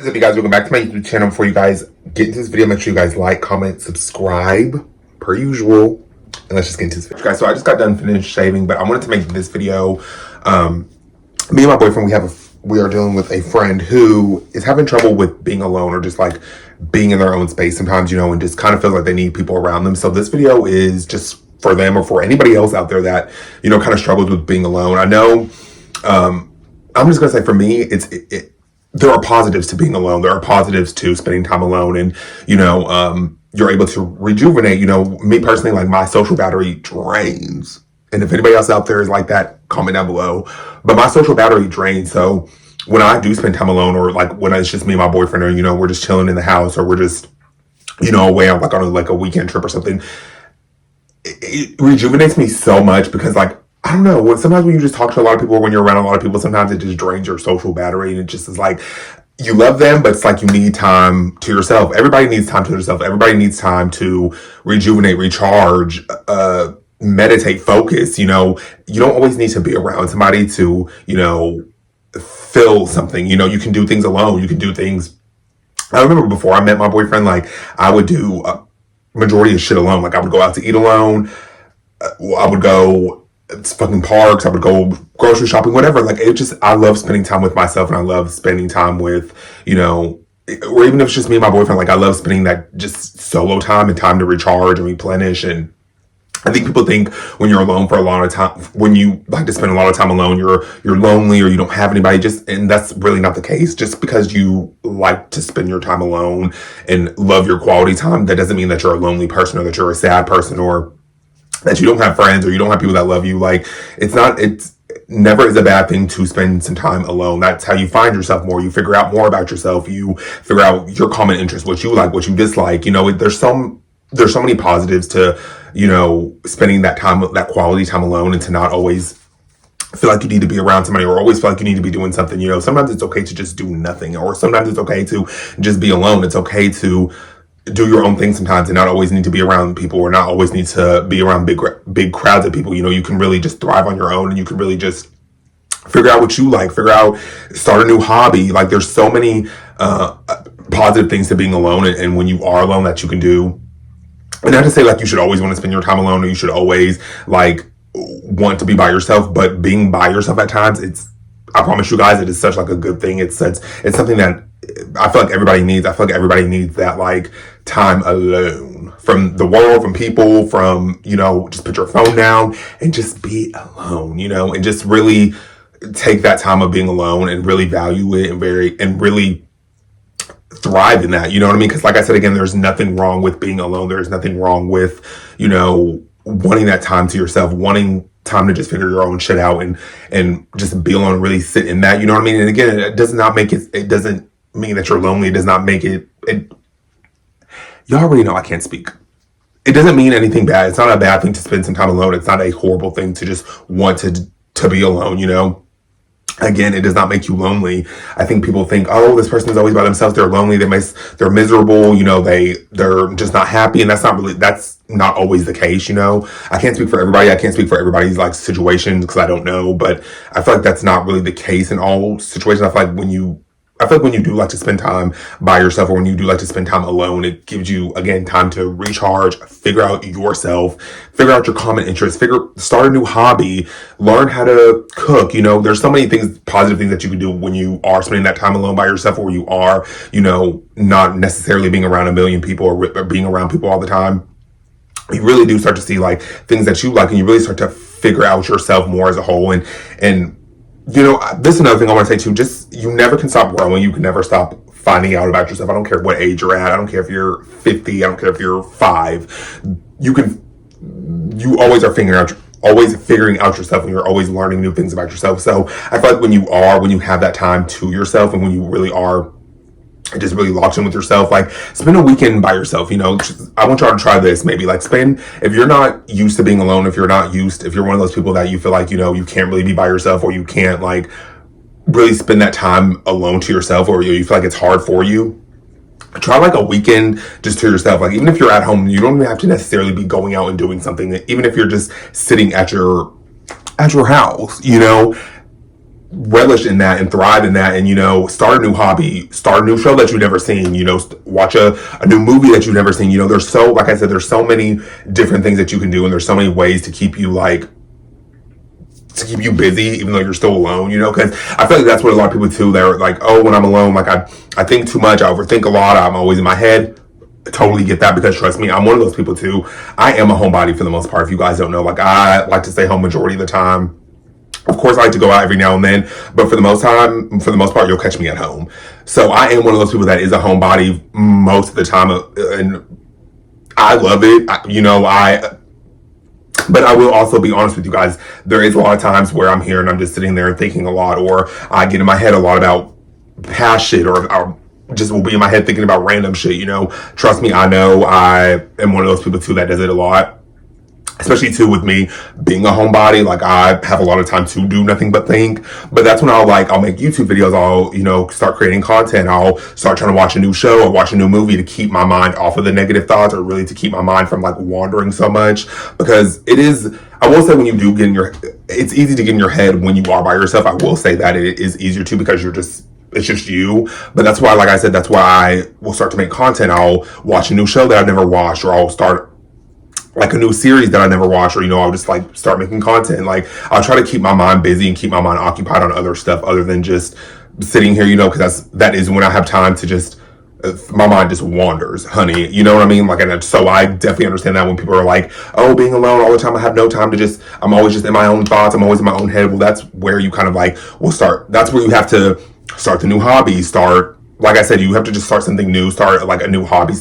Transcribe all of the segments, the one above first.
What's up, you guys? Welcome back to my YouTube channel. Before you guys get into this video, make sure you guys like, comment, subscribe, per usual. And let's just get into this video. Guys, so I just got done finished shaving, but I wanted to make this video. Me and my boyfriend, we are dealing with a friend who is having trouble with being alone or just like being in their own space sometimes, and just kind of feels like they need people around them. So this video is just for them or for anybody else out there that, kind of struggles with being alone. I know, I'm just going to say for me, there are positives to being alone. There are positives to spending time alone, and you're able to rejuvenate. Me personally, like my social battery drains, and if anybody else out there is like that, comment down below. But my social battery drains. So when I do spend time alone, or like when it's just me and my boyfriend, or we're just chilling in the house, or we're just away on a weekend trip or something, it rejuvenates me so much because I don't know. Sometimes when you just talk to a lot of people, or when you're around a lot of people, sometimes it just drains your social battery, and it just is like you love them, but it's like you need time to yourself. Everybody needs time to themselves. Everybody needs time to rejuvenate, recharge, meditate, focus. You don't always need to be around somebody to feel something. You can do things alone. You can do things. I remember before I met my boyfriend, I would do a majority of shit alone. I would go out to eat alone. I would go fucking parks. I would go grocery shopping, whatever. I love spending time with myself, and I love spending time with, or even if it's just me and my boyfriend, I love spending that just solo time and time to recharge and replenish. And I think people think when you're alone for a lot of time, when you like to spend a lot of time alone, you're lonely or you don't have anybody, and that's really not the case. Just because you like to spend your time alone and love your quality time, that doesn't mean that you're a lonely person, or that you're a sad person, or that you don't have friends, or you don't have people that love you. It's never is a bad thing to spend some time alone. That's how you find yourself more. You figure out more about yourself. You figure out your common interests, what you like, what you dislike. There's so many positives to, spending that time, that quality time alone, and to not always feel like you need to be around somebody, or always feel like you need to be doing something. Sometimes it's okay to just do nothing, or sometimes it's okay to just be alone. It's okay to do your own thing sometimes, and not always need to be around people, or not always need to be around big crowds of people. You can really just thrive on your own, and you can really just figure out what you like, start a new hobby. There's so many positive things to being alone, and when you are alone, that you can do. And not to say you should always want to spend your time alone, or you should always want to be by yourself, but being by yourself at times, I promise you guys, it is such a good thing. It's something that I feel like everybody needs. I feel like everybody needs that time alone from the world, from people, from, just put your phone down and just be alone, and just really take that time of being alone and really value it, and really thrive in that. You know what I mean? Because like I said, again, there's nothing wrong with being alone. There's nothing wrong with, wanting that time to yourself, wanting time to just figure your own shit out and just be alone and really sit in that. You know what I mean? And again, it doesn't mean that you're lonely. It does not make it y'all already know I can't speak. It doesn't mean anything bad. It's not a bad thing to spend some time alone. It's not a horrible thing to just want to be alone. Again, it does not make you lonely. I think people think, oh, this person is always by themselves. They're lonely. They're miserable. They're just not happy. And that's not always the case. I can't speak for everybody. I can't speak for everybody's situations, because I don't know, but I feel like that's not really the case in all situations. I feel like when you do like to spend time by yourself, or when you do like to spend time alone, it gives you, again, time to recharge, figure out yourself, figure out your common interests, start a new hobby, learn how to cook. There's so many positive things that you can do when you are spending that time alone by yourself, or you are, not necessarily being around a million people, or being around people all the time. You really do start to see things that you like, and you really start to figure out yourself more as a whole. And this is another thing I want to say too. Just, you never can stop growing. You can never stop finding out about yourself. I don't care what age you're at. I don't care if you're 50. I don't care if you're 5. You always are always figuring out yourself, and you're always learning new things about yourself. So I feel like when you have that time to yourself, and when you really are just really locked in with yourself, spend a weekend by yourself. I want y'all to try this. Maybe if you're not used to being alone, if you're one of those people that you feel like, you can't really be by yourself, or you can't really spend that time alone to yourself, or you feel like it's hard for you, try a weekend just to yourself. Even if you're at home, you don't even have to necessarily be going out and doing something. Even if you're just sitting at your house, relish in that and thrive in that, and start a new hobby, start a new show that you've never seen, watch a new movie that you've never seen. There's so, like I said, there's so many different things that you can do, and there's so many ways to keep you busy even though you're still alone, because I feel like that's what a lot of people too, they're like, oh, when I'm alone, like I think too much, I overthink a lot, I'm always in my head. I totally get that, because trust me, I'm one of those people too. I am a homebody for the most part. If you guys don't know, like, I like to stay home majority of the time. Of course, I like to go out every now and then, but for the most part, you'll catch me at home. So I am one of those people that is a homebody most of the time, and I love it. But I will also be honest with you guys. There is a lot of times where I'm here and I'm just sitting there and thinking a lot, or I get in my head a lot about past shit, or just will be in my head thinking about random shit. Trust me, I know I am one of those people too that does it a lot. Especially too with me being a homebody, like I have a lot of time to do nothing but think. But that's when I'll make YouTube videos. I'll start creating content. I'll start trying to watch a new show or watch a new movie to keep my mind off of the negative thoughts, or really to keep my mind from wandering so much. Because it is, I will say, when you do it's easy to get in your head when you are by yourself. I will say that it is easier too, because it's just you. But that's why, like I said, that's why I will start to make content. I'll watch a new show that I've never watched, or I'll start a new series that I never watched, or I'll just start making content. I'll try to keep my mind busy and keep my mind occupied on other stuff other than just sitting here, because that is when I have time to just my mind just wanders, honey. You know what I mean? And so I definitely understand that when people are like, oh, being alone all the time, I have no time to I'm always just in my own thoughts, I'm always in my own head. Well, that's where you kind of will start. That's where you have to start the new hobby. Like I said, you have to just start something new, start a new hobby,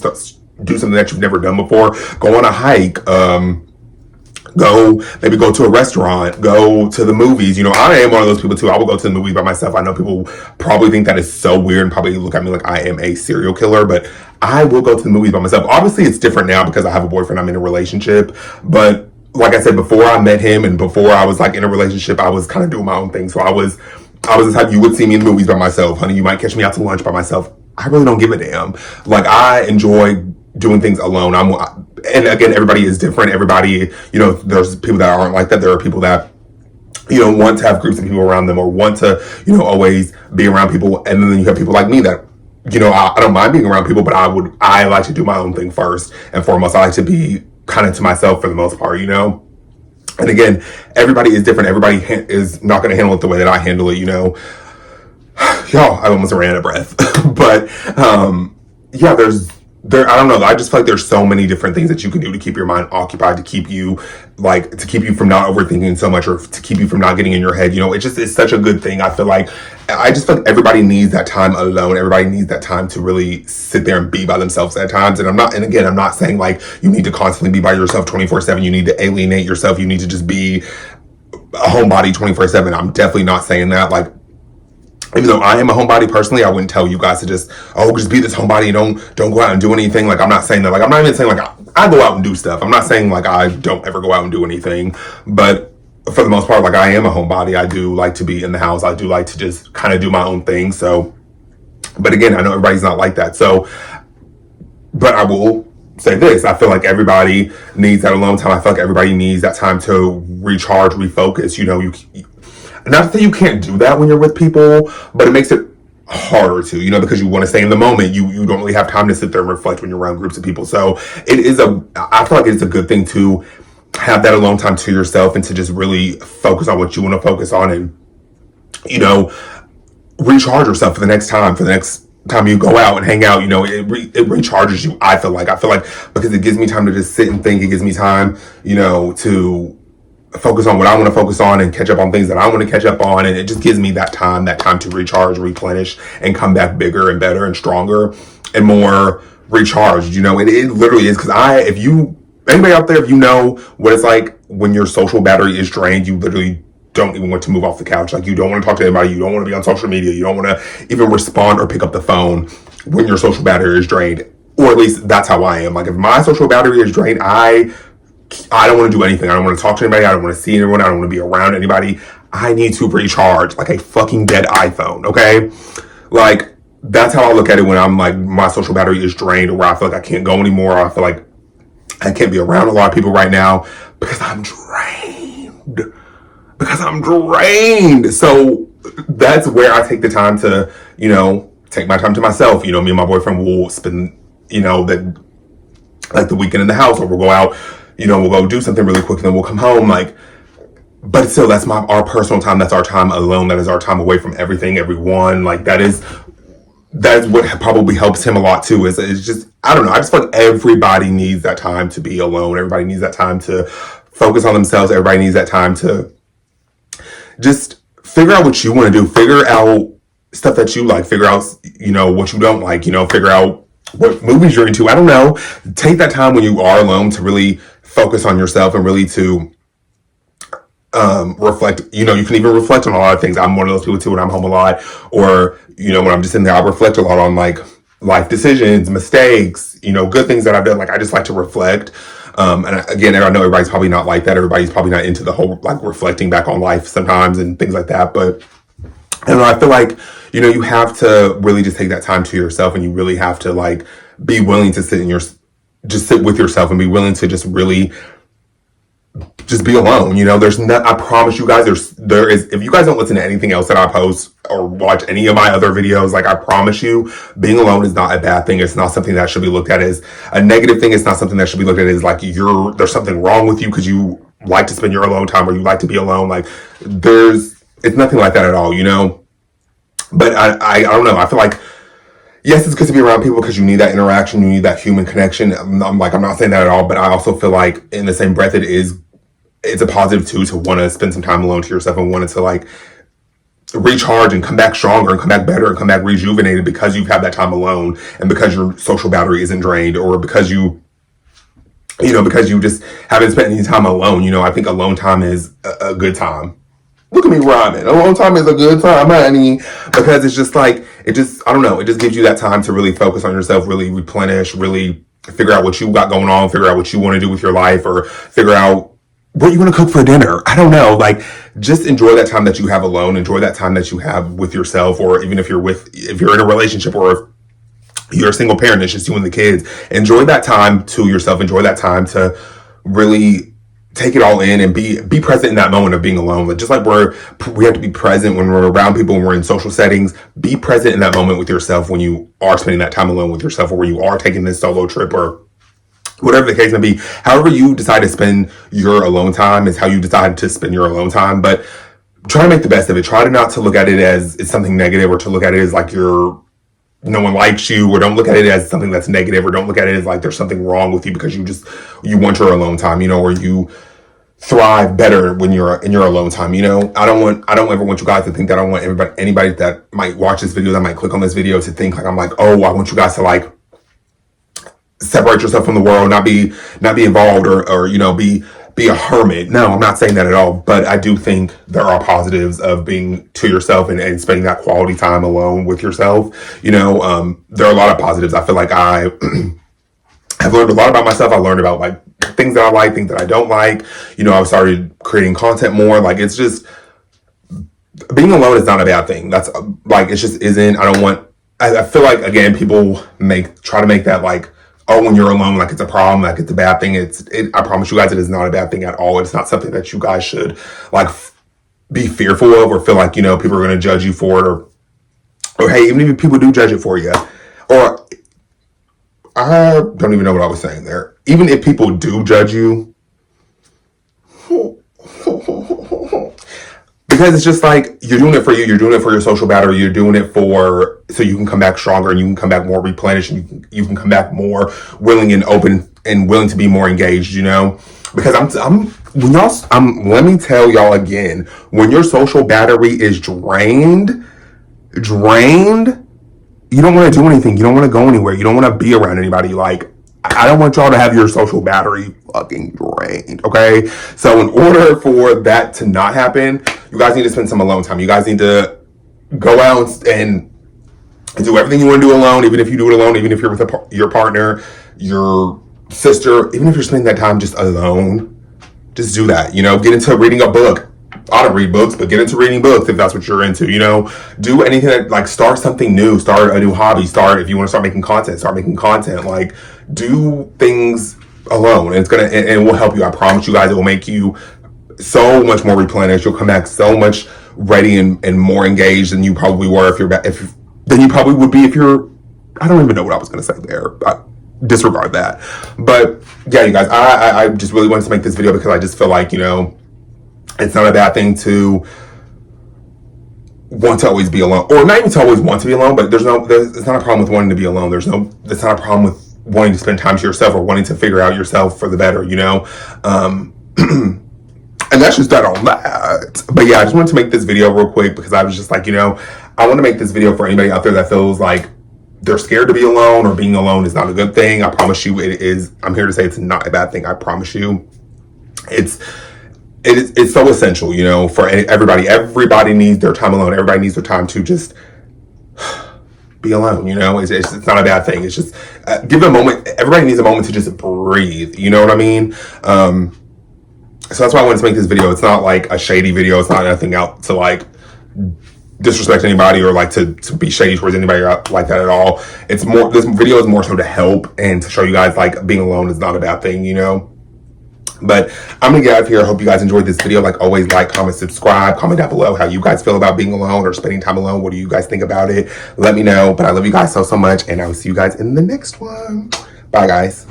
do something that you've never done before. Go on a hike, maybe go to a restaurant, go to the movies. I am one of those people too. I will go to the movies by myself. I know people probably think that is so weird and probably look at me like I am a serial killer, but I will go to the movies by myself. Obviously it's different now because I have a boyfriend, I'm in a relationship, but like I said, before I met him and before I was in a relationship, I was kind of doing my own thing. So I was the type, you would see me in the movies by myself, honey. You might catch me out to lunch by myself. I really don't give a damn. I enjoy doing things alone. And again, everybody is different. Everybody, there's people that aren't like that. There are people that, want to have groups of people around them, or want to, always be around people. And then you have people like me that, I don't mind being around people, but I like to do my own thing first and foremost. I like to be kind of to myself for the most part, And again, everybody is different. Everybody is not going to handle it the way that I handle it, Y'all, I almost ran out of breath. But, yeah, I don't know. I just feel like there's so many different things that you can do to keep your mind occupied, to keep you from not overthinking so much, or to keep you from not getting in your head. It's such a good thing. I just feel like everybody needs that time alone. Everybody needs that time to really sit there and be by themselves at times. And I'm not saying you need to constantly be by yourself 24/7. You need to alienate yourself. You need to just be a homebody 24/7. I'm definitely not saying that. Even though I am a homebody personally, I wouldn't tell you guys to just be this homebody, don't go out and do anything. I'm not saying that. I'm not even saying I go out and do stuff. I'm not saying I don't ever go out and do anything. But for the most part, I am a homebody. I do like to be in the house. I do like to just kind of do my own thing. So, but again, I know everybody's not like that. So, but I will say this. I feel like everybody needs that alone time. I feel like everybody needs that time to recharge, refocus. Not that you can't do that when you're with people, but it makes it harder to, because you want to stay in the moment. You don't really have time to sit there and reflect when you're around groups of people. So I feel like it's a good thing to have that alone time to yourself and to just really focus on what you want to focus on, and, recharge yourself for the next time you go out and hang out. It recharges you. I feel like because it gives me time to just sit and think. It gives me time, to focus on what I want to focus on and catch up on things that I want to catch up on. And it just gives me that time to recharge, replenish, and come back bigger and better and stronger and more recharged. It literally is. Because anybody out there, if you know what it's like when your social battery is drained, you literally don't even want to move off the couch. You don't want to talk to anybody. You don't want to be on social media. You don't want to even respond or pick up the phone when your social battery is drained. Or at least that's how I am. If my social battery is drained, I don't want to do anything. I don't want to talk to anybody. I don't want to see anyone. I don't want to be around anybody. I need to recharge like a fucking dead iPhone, okay? That's how I look at it when I'm my social battery is drained, or where I feel like I can't go anymore, or I feel like I can't be around a lot of people right now because I'm drained. So that's where I take the time to, take my time to myself. Me and my boyfriend will spend, the weekend in the house, or we'll go out, we'll go do something really quick and then we'll come home. But still, that's our personal time. That's our time alone. That is our time away from everything, everyone. That's what probably helps him a lot too. Is it's just, I don't know. I just feel like everybody needs that time to be alone. Everybody needs that time to focus on themselves. Everybody needs that time to just figure out what you want to do. Figure out stuff that you like. Figure out, what you don't like. Figure out what movies you're into. I don't know. Take that time when you are alone to really focus on yourself and really to reflect. You can even reflect on a lot of things. I'm one of those people too when I'm home a lot, or when I'm just in there, I reflect a lot on life decisions, mistakes, good things that I've done. I just like to reflect. And again, I know everybody's probably not like that. Everybody's probably not into the whole reflecting back on life sometimes and things like that. But I don't know. I feel like you have to really just take that time to yourself, and you really have to be willing to sit with yourself and be willing to just really just be alone. There's not, I promise you guys, there is, if you guys don't listen to anything else that I post or watch any of my other videos, I promise you, being alone is not a bad thing. It's not something that should be looked at as a negative thing. It's not something that should be looked at as there's something wrong with you because you like to spend your alone time or you like to be alone. It's nothing like that at all, But I don't know. I feel like, yes, it's good to be around people because you need that interaction, you need that human connection. I'm not saying that at all, but I also feel like in the same breath, it's a positive too to want to spend some time alone to yourself and want to recharge and come back stronger and come back better and come back rejuvenated because you've had that time alone and because your social battery isn't drained, or because you just haven't spent any time alone. I think alone time is a good time. Look at me rhyming. Alone time is a good time, honey. Because it's just I don't know. It just gives you that time to really focus on yourself, really replenish, really figure out what you got going on, figure out what you want to do with your life, or figure out what you want to cook for dinner. I don't know. Just enjoy that time that you have alone. Enjoy that time that you have with yourself, or even if you're in a relationship, or if you're a single parent, it's just you and the kids. Enjoy that time to yourself. Enjoy that time to really take it all in and be present in that moment of being alone. Just like we have to be present when we're around people, when we're in social settings. Be present in that moment with yourself when you are spending that time alone with yourself, or when you are taking this solo trip, or whatever the case may be. However you decide to spend your alone time is how you decide to spend your alone time. But try to make the best of it. Try to not to look at it as it's something negative, or to look at it as no one likes you, or don't look at it as something that's negative, or don't look at it as there's something wrong with you because you want your alone time, or you thrive better when you're in your alone time. I don't ever want you guys to think that I want anybody that might watch this video, that might click on this video, to think I'm oh, I want you guys to separate yourself from the world, not be involved, or be a hermit. No, I'm not saying that at all. But I do think there are positives of being to yourself and spending that quality time alone with yourself. There are a lot of positives. I feel like I have learned a lot about myself. I learned about things that I like, things that I don't like. I started creating content more. It's just, being alone is not a bad thing. That's it just isn't. I feel like, again, people try to make that oh, when you're alone, it's a problem, it's a bad thing. I promise you guys, it is not a bad thing at all. It's not something that you guys should be fearful of, or feel people are going to judge you for it, or hey, even if people do judge it for you, or I don't even know what I was saying there. Even if people do judge you, because it's just you're doing it for you, you're doing it for your social battery, you're doing it so you can come back stronger, and you can come back more replenished, and you can come back more willing and open and willing to be more engaged, because let me tell y'all again, when your social battery is drained, you don't want to do anything. You don't want to go anywhere. You don't want to be around anybody. I don't want y'all to have your social battery fucking drained, okay? So in order for that to not happen, you guys need to spend some alone time. You guys need to go out and do everything you want to do alone, even if you do it alone, even if you're with your partner, your sister, even if you're spending that time just alone, just do that. Get into reading a book. I don't read books, but get into reading books if that's what you're into. Do anything that start something new, start a new hobby, if you want to start making content, do things alone, and it will help you. I promise you guys, it will make you so much more replenished. You'll come back so much ready and more engaged than you probably were than you probably would be if you're, I don't even know what I was going to say there. Disregard that. But yeah, you guys, I just really wanted to make this video because I just feel like, you know, it's not a bad thing to want to always be alone, or not even to always want to be alone, but it's not a problem with wanting to be alone. It's not a problem with wanting to spend time to yourself or wanting to figure out yourself for the better, you know? And that's just that on that. But yeah, I just wanted to make this video real quick because I was just like, you know, I want to make this video for anybody out there that feels like they're scared to be alone or being alone is not a good thing. I promise you it is. I'm here to say it's not a bad thing. I promise you. It's so essential, you know, for everybody. Everybody needs their time alone. Everybody needs their time to just be alone, you know. It's not a bad thing. It's just give a moment. Everybody needs a moment to just breathe. You know what I mean? So that's why I wanted to make this video. It's not like a shady video. It's not nothing out to like disrespect anybody or like to be shady towards anybody like that at all. It's more, this video is more so to help and to show you guys like being alone is not a bad thing, you know. But I'm gonna get out of here. I hope you guys enjoyed this video. Like always, like, comment, subscribe, comment down below how you guys feel about being alone or spending time alone. What do you guys think about it? Let me know. But I love you guys so much, and I will see you guys in the next one. Bye, guys.